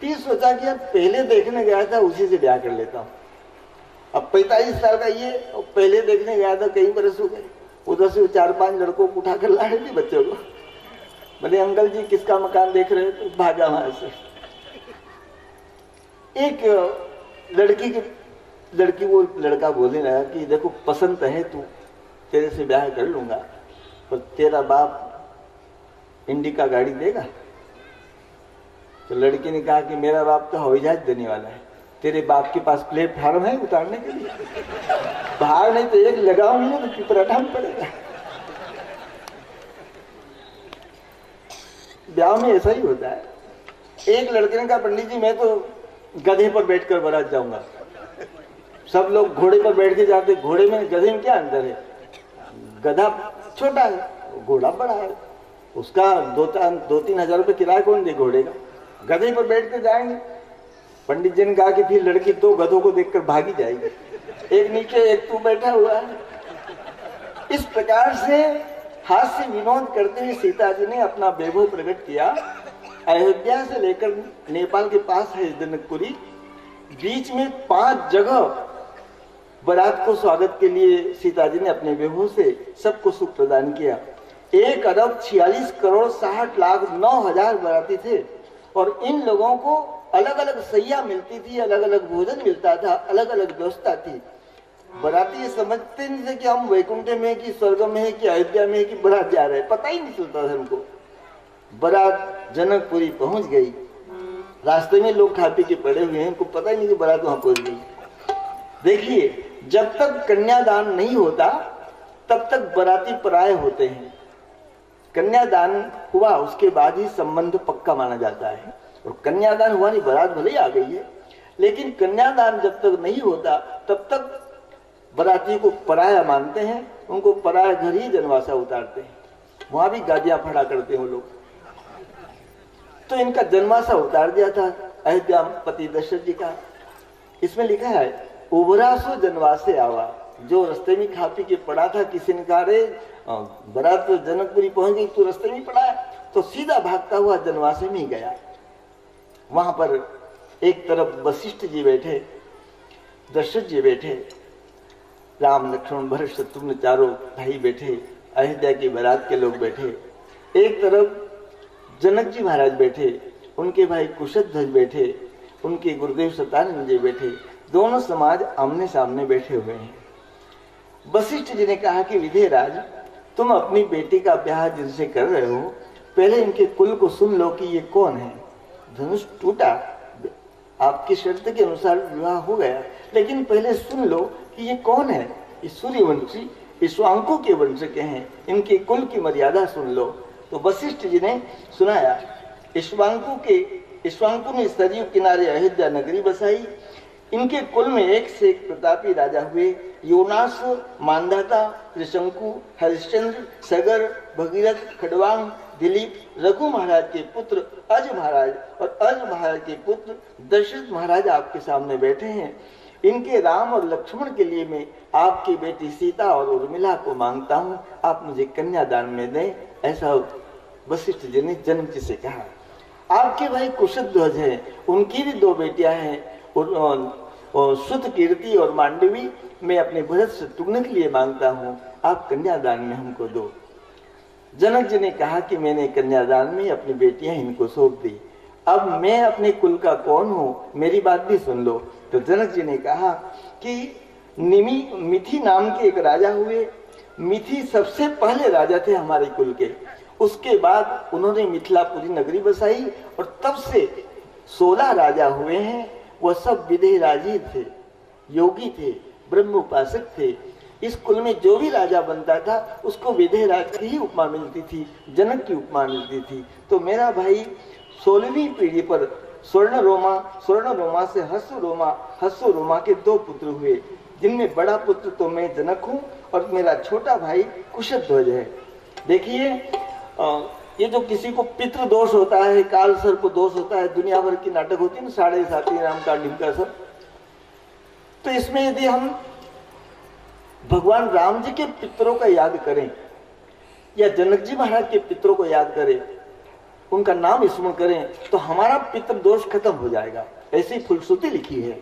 फिर सोचा कि यार पहले देखने गया था उसी से ब्याह कर लेता हूँ। अब 45 साल का ये, और पहले देखने गया था कई बरस हो गए। उधर से 4-5 लड़कों को उठाकर लाए थे बच्चों को। बोले अंकल जी किसका मकान देख रहे हो? तो भागा वहां से। एक लड़की वो लड़का बोलने लगा कि देखो पसंद है तू, तेरे से ब्याह कर लूंगा, पर तेरा बाप इंडिका गाड़ी देगा? तो लड़की ने कहा कि मेरा बाप तो हवाई जहाज देने वाला है, तेरे बाप के पास प्लेटफार्म है उतारने के लिए? बाहर नहीं तो एक लगाऊंगी तो पिपराठा में पड़ेगा। ब्याह में ऐसा ही होता है। एक लड़के ने कहा पंडित जी मैं तो गधे पर बैठकर बारात जाऊंगा। सब लोग घोड़े पर बैठ के जाते, घोड़े में गधे में क्या अंतर है? गधा छोटा है, घोड़ा बड़ा है, उसका 2-3 हजार रुपये किराया कौन दे घोड़े का? गधे पर बैठ कर जाएंगे। पंडित जी ने कहा कि फिर लड़की 2 गधों को देखकर भागी जाएगी, एक नीचे एक तू बैठा हुआ है। इस प्रकार से हास्य विनोद करते हुए सीता जी ने अपना वैभव प्रकट किया। अयोध्या से लेकर नेपाल के पास है जनकपुरी, बीच में 5 जगह बारात को स्वागत के लिए सीता जी ने अपने वैभव से सबको सुख प्रदान किया। 1 अरब 46 करोड़ 60 लाख 9 हजार बाराती थे और इन लोगों को अलग अलग सैया मिलती थी, अलग अलग भोजन मिलता था, अलग अलग व्यवस्था थी। बराती ये समझते नहीं थे कि हम वैकुंठ में कि स्वर्ग में है कि अयोध्या में है कि बारात जा रहे हैं, पता ही नहीं चलता था हमको। बारात जनकपुरी पहुंच गई, रास्ते में लोग खा पी के पड़े हुए हैं, उनको पता ही नहीं कि बारात वहां पहुंच गई। देखिए, जब तक कन्यादान नहीं होता तब तक बराती पराये होते हैं। कन्यादान हुआ उसके बाद ही संबंध पक्का माना जाता है। और कन्यादान हुआ नहीं, बारात भले ही आ गई है, लेकिन कन्यादान जब तक नहीं होता तब तक बराती को पराया मानते हैं, उनको पराया घर ही जनवासा उतारते हैं, वहां भी गादियां फड़ा करते हैं वो लोग। तो इनका जनवासा उतार दिया था अयोध्या पति दशरथ जी का। इसमें लिखा है, उभरा सो जनवासे आवा। जो रास्ते में खा पी के पड़ा था, किसी ने कहा रे बारात तो जनकपुरी पहुंच गई, तू रास्ते में पड़ा है, तो सीधा भागता हुआ जनवासे में ही गया। वहां पर एक तरफ वशिष्ठ जी बैठे, दशरथ जी बैठे, राम लक्ष्मण भरत शत्रुघ्न चारों भाई बैठे, अयोध्या की बारात के लोग बैठे। एक तरफ जनक जी महाराज बैठे, उनके भाई कुशध्वज बैठे, उनके गुरुदेव सत्यानंद जी बैठे, दोनों समाज आमने सामने बैठे हुए हैं। वशिष्ठ जी ने कहा कि विधेयराज, तुम अपनी बेटी का ब्याह जिनसे कर रहे हो, पहले इनके कुल को सुन लो कि ये कौन है। धनुष टूटा, आपकी शर्त के अनुसार विवाह हो गया, लेकिन पहले सुन लो कि ये कौन है। ये सूर्यवंशी ईश्वांकु के वंश के हैं, इनके कुल की मर्यादा सुन लो। तो वशिष्ठ जी ने सुनाया, ईश्वांकु ने सरयू किनारे अयोध्या नगरी बसाई। इनके कुल में एक से एक प्रतापी राजा हुए। योनास, मानधाता, त्रिशंकु, हरिश्चंद्र, सगर, भगीरथ, खडवांग, दिलीप, रघु महाराज के पुत्र अज महाराज और अज महाराज के पुत्र दशरथ महाराज आपके सामने बैठे हैं। इनके राम और लक्ष्मण के लिए मैं आपकी बेटी सीता और उर्मिला को मांगता हूँ, आप मुझे कन्यादान में दें। ऐसा वशिष्ठ जी ने जनक जी से कहा। आपके भाई कुशध्वज हैं, उनकी भी दो बेटियां हैं, सुत कीर्ति और मांडवी, मैं अपने भरत शत्रुघ्न के लिए मांगता हूँ, आप कन्यादान में हमको दो। जनक जी ने कहा कि मैंने कन्यादान में अपनी बेटियां इनको सौंप दी, अब मैं अपने कुल का कौन हूँ, मेरी बात भी सुन लो। तो जनक जी ने कहा कि मिथि नाम के एक राजा हुए। मिथि सबसे पहले राजा थे हमारे कुल के, उसके बाद उन्होंने मिथिलापुरी नगरी बसाई और तब से 16 राजा हुए हैं। वह सब विदेहराजी थे, योगी थे, ब्रह्म उपासक थे। इस कुल में जो भी राजा बनता था उसको विदेहराज की ही उपमा मिलती थी, जनक की उपमा मिलती थी। तो मेरा भाई 16वीं पीढ़ी पर स्वर्ण रोमा से हस्सु रोमा के 2 पुत्र हुए, जिनमें बड़ा पुत्र तो मैं जनक हूँ और मेरा छोटा भाई कुशध्वज है। देखिए, ये जो किसी को पितृ दोष होता है, काल सर्प दोष होता है, दुनिया भर की नाटक होती है ना, साढ़े साती राम का ढिमका सब। तो इसमें यदि हम भगवान राम जी के पितरों का याद करें या जनक जी महाराज के पितरों को याद करें, उनका नाम स्मरण करें, तो हमारा पितृ दोष खत्म हो जाएगा। ऐसी फलश्रुति लिखी है।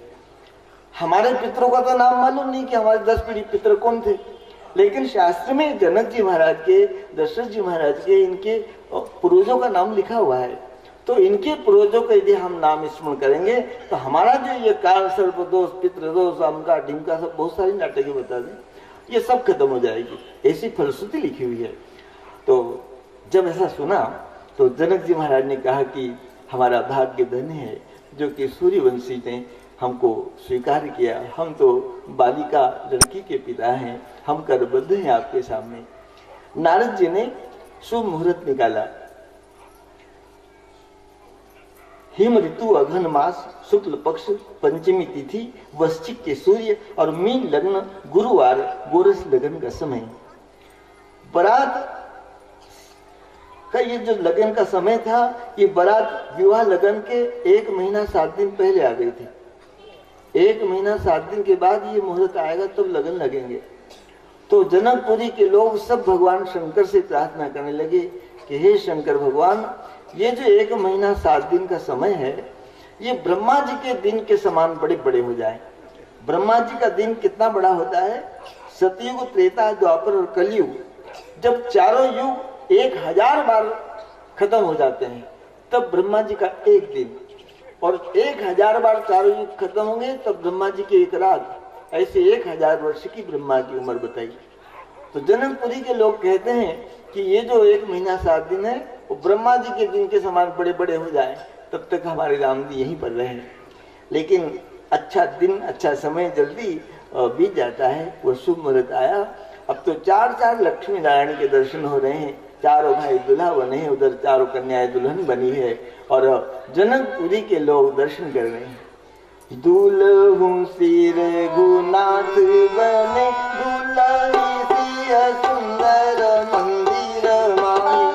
हमारे पितरों का तो नाम मालूम नहीं कि हमारे 10 पीढ़ी पितर कौन थे, लेकिन शास्त्र में जनक जी महाराज के, दशरथ जी महाराज के, इनके पूर्वजों का नाम लिखा हुआ है। तो इनके पूर्वजों का यदि हम नाम स्मरण करेंगे तो हमारा जो ये काल सर्प दोष, पितृ दोष, अमका ढिमका, सब बहुत सारी नाटकें बता दें, ये सब खत्म हो जाएगी। ऐसी फलश्रुति लिखी हुई है। तो जब ऐसा सुना तो जनक जी महाराज ने कहा कि हमारा भाग्य धन्य है जो कि सूर्यवंशी ने हमको स्वीकार किया। हम तो बालिका लड़की के पिता हैं, हम करबद्ध हैं आपके सामने। नारद जी ने शुभ मुहूर्त निकाला। हिम ऋतु अघन मास शुक्ल पक्ष पंचमी तिथि वृश्चिक के सूर्य और मीन लग्न गुरुवार गोरस लगन का समय। बारात का ये जो लगन का समय था, ये बारात विवाह लगन के 1 महीना 7 दिन पहले आ गई थी। 1 महीना 7 दिन के बाद ये मुहूर्त आएगा तब लगन लगेंगे। तो जनकपुरी के लोग सब भगवान शंकर से प्रार्थना करने लगे कि हे शंकर भगवान, ये जो 1 महीना 7 दिन का समय है, ये ब्रह्मा जी के दिन के समान बड़े बड़े हो जाए। ब्रह्मा जी का दिन कितना बड़ा होता है? सतयुग, त्रेता, द्वापर और कलयुग, जब चारों युग 1000 बार खत्म हो जाते हैं, तब ब्रह्मा जी का एक दिन, और 1000 बार चारों युग खत्म होंगे तब ब्रह्मा जी की एक रात, ऐसे 1000 वर्ष की ब्रह्मा की उम्र बताई। तो जनकपुरी के लोग कहते हैं कि ये जो 1 महीना 7 दिन है वो ब्रह्मा जी के दिन के समान बड़े बड़े हो जाए, तब तक हमारे राम जी यहीं पर रहे। लेकिन अच्छा दिन, अच्छा समय जल्दी बीत जाता है। वो शुभ मुहूर्त आया। अब तो 4 लक्ष्मी नारायण के दर्शन हो रहे हैं। चारों भाई दुल्हा बने हैं, उधर चारों कन्याएं दुल्हन बनी है और जनकपुरी के लोग दर्शन कर रहे हैं। दुल्हन सिर गुनाथ बने, दुल्ही सिया सुंदर मंदिर माई।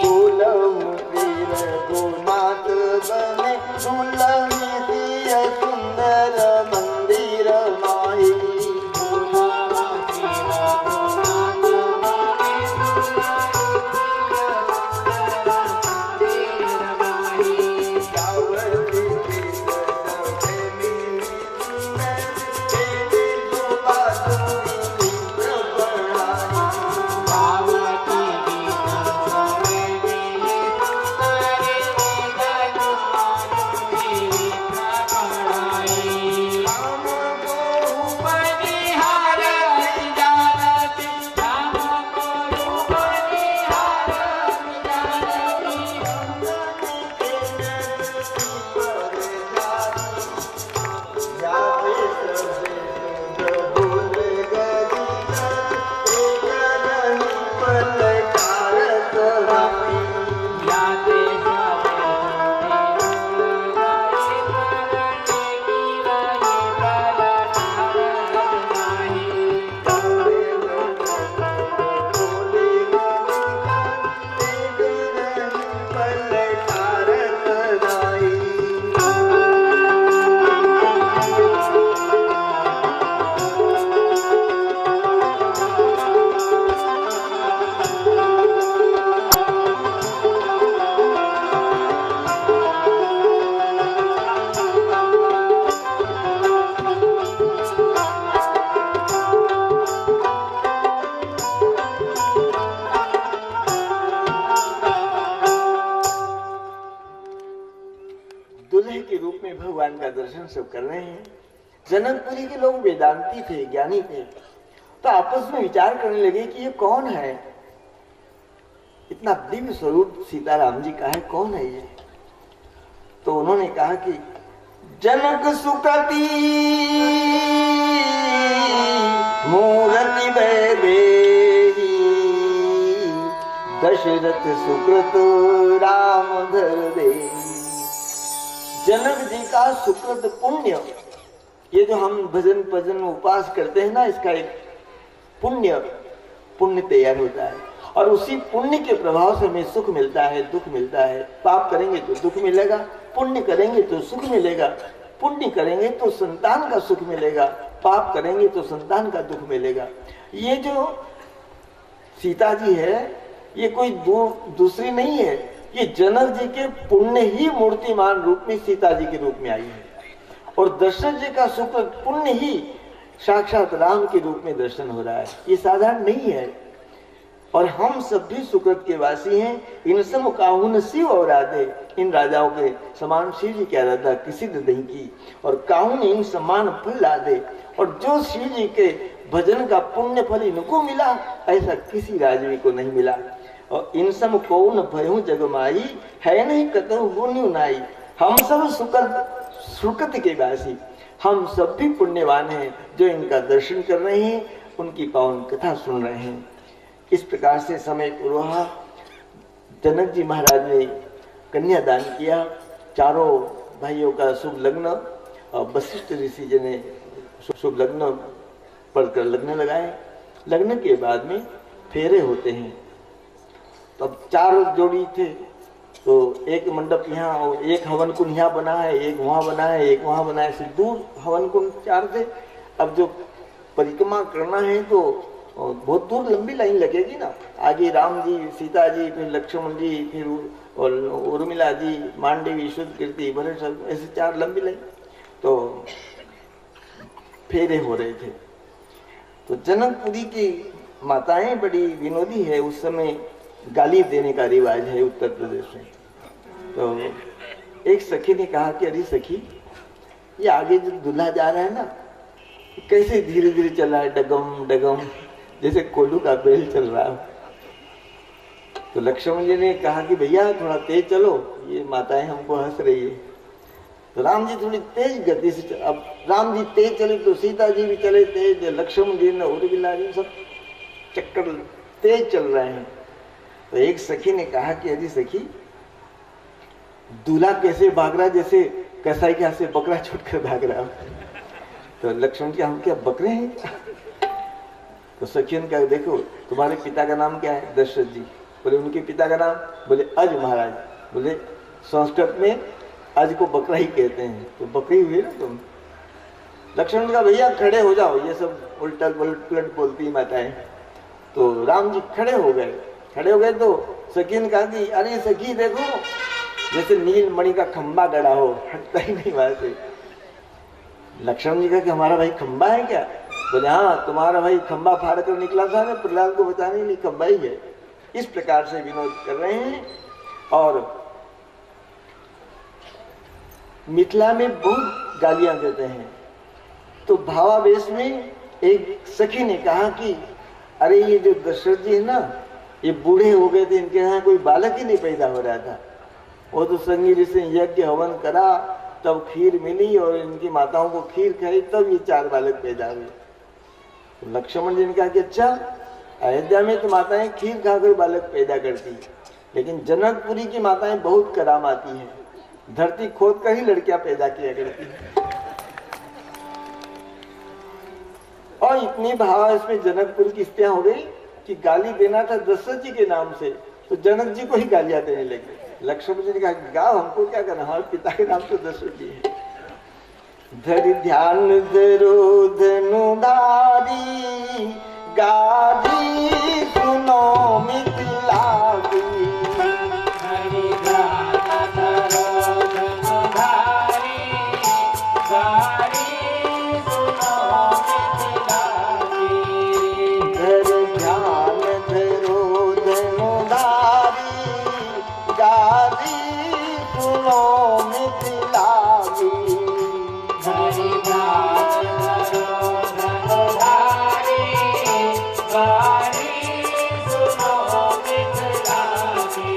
दुल्हन सिर गुनाथ बने, दुल्ही सिया सुंदर मंदिर माई। दुल्हे के रूप में भगवान का दर्शन सब कर रहे हैं। जनकपुरी के लोग वेदांती थे, ज्ञानी थे, तो आपस में विचार करने लगे कि ये कौन है, इतना दिव्य स्वरूप सीताराम जी का है, कौन है ये। तो उन्होंने कहा कि जनक सुकृति मूर्ति वैदेही, दशरथ सुकृत राम धर दे। जनक जी का सुकृत पुण्य, ये जो हम भजन भजन उपास करते हैं ना, इसका एक पुण्य तैयार होता है और उसी पुण्य के प्रभाव से हमें सुख मिलता है, दुख मिलता है। पाप करेंगे तो दुख मिलेगा, पुण्य करेंगे तो सुख मिलेगा। पुण्य करेंगे तो संतान का सुख मिलेगा, पाप करेंगे तो संतान का दुख मिलेगा। ये जो सीता जी है ये कोई दूसरी नहीं है, ये जनक जी के पुण्य ही मूर्तिमान रूप में सीता जी के रूप में आई है और दशरथ जी का शुक्र पुण्य ही साक्षात राम के रूप में दर्शन हो रहा है। ये साधारण नहीं है। और हम सब भी सुकृत के वासी हैं। इन सम काहुन शिव और राधे, इन राजाओं के समान शिव जी की आराधना किसी ने नहीं की और काहुन इन समान फल ला दे। और जो शिव जी के भजन का पुण्य फल इनको मिला ऐसा किसी राजवी को नहीं मिला। और इन सम कौन भयू जगमाई, है नहीं कतहु होन्यु नाई। हम सब सुकृत के वासी, हम सब भी पुण्यवान हैं जो इनका दर्शन कर रहे हैं, उनकी पावन कथा सुन रहे हैं। इस प्रकार से समय पूर्व जनक जी महाराज ने कन्यादान किया। चारों भाइयों का शुभ लग्न, वशिष्ठ ऋषि जी ने शुभ लग्न पढ़कर लग्न लगाए। लग्न के बाद में फेरे होते हैं। तब 4 जोड़ी थे, तो एक मंडप यहाँ और एक हवन कुंड यहाँ बना है, एक वहाँ बना है, एक वहाँ बना है। से दूर हवन कुंड 4 थे। अब जो परिक्रमा करना है तो बहुत दूर लंबी लाइन लगेगी ना। आगे राम जी, सीता जी, फिर लक्ष्मण जी, फिर उर्मिला जी, मांडवी, शुद्ध कीर्ति, भरत, ऐसे 4 लंबी लाइन। तो फेरे हो रहे थे। तो जनकपुरी की माताएं बड़ी विनोदी है, उस समय गाली देने का रिवाज है उत्तर प्रदेश में। तो एक सखी ने कहा कि अरे सखी, ये आगे जो दूल्हा जा रहा है ना, कैसे धीरे धीरे चल रहा है, डगम डगम, जैसे कोल्हू का बेल चल रहा है। तो लक्ष्मण जी ने कहा कि भैया थोड़ा तेज चलो, ये माताएं हमको हंस रही है। तो राम जी थोड़ी तेज गति से चल, अब राम जी तेज चले तो सीता जी भी चले तेज, लक्ष्मण जी ने उर्मिला जी सब चक्कर तेज चल रहे हैं। तो एक सखी ने कहा कि अजी सखी, दूल्हा कैसे भाग रहा, जैसे कसाई के हाथ से बकरा छूटकर भाग रहा। तो लक्ष्मण जी, हम क्या बकरे हैं क्या? तो सखी ने कहा देखो तुम्हारे पिता का नाम क्या है? दशरथ जी। बोले उनके पिता का नाम? बोले अज महाराज। बोले संस्कृत में अज को बकरा ही कहते हैं, तो बकरी हुई ना तुम। लक्ष्मण का भैया खड़े हो जाओ, ये सब उल्टा पलट बोलती माताएं। तो राम जी खड़े हो गए तो सखी ने कहा कि अरे सखी देखो, जैसे नील मणि का खंबा गड़ा हो, हटता ही नहीं वहां से। लक्ष्मण जी कहा कि हमारा भाई खंबा है क्या? बोले हाँ, तुम्हारा भाई खंबा फाड़ कर निकला था ना प्रहलाद को बचाने के लिए, खंबा ही है। इस प्रकार से विनोद कर रहे हैं। और मिथिला में बहुत गालियां देते हैं। तो भावावेश में एक सखी ने कहा कि अरे ये जो दशरथ जी है ना, ये बूढ़े हो गए थे, इनके यहाँ कोई बालक ही नहीं पैदा हो रहा था। वो तो संगी से यज्ञ हवन करा, तब खीर मिली और इनकी माताओं को खीर खाई, तब ये 4 बालक पैदा हुए। तो लक्ष्मण जी ने कहा कि अच्छा, अयोध्या में तो माताएं खीर खाकर बालक पैदा करती, लेकिन जनकपुरी की माताएं बहुत कराम आती हैं, धरती खोद कर ही लड़कियां पैदा किया करती। और इतनी भाव इसमें जनकपुर की स्त्रियां हो गई कि गाली देना था दशरथ जी के नाम से, तो जनक जी को ही गालियां देने लगे। लक्ष्मण जी ने कहा गाओ, हमको क्या करना, हमारे पिता के नाम तो दशरथ जी है। धरि ध्यान धरो धनुधारी, गारी सुनो मिथिला की। धरि ध्यान धरो धनुधारी, गारी सुनो मिथिला की। धरि ध्यान धरो धनुधारी, गारी सुनो मिथिला की। धरि ध्यान धरो धनुधारी, गारी सुनो मिथिला की।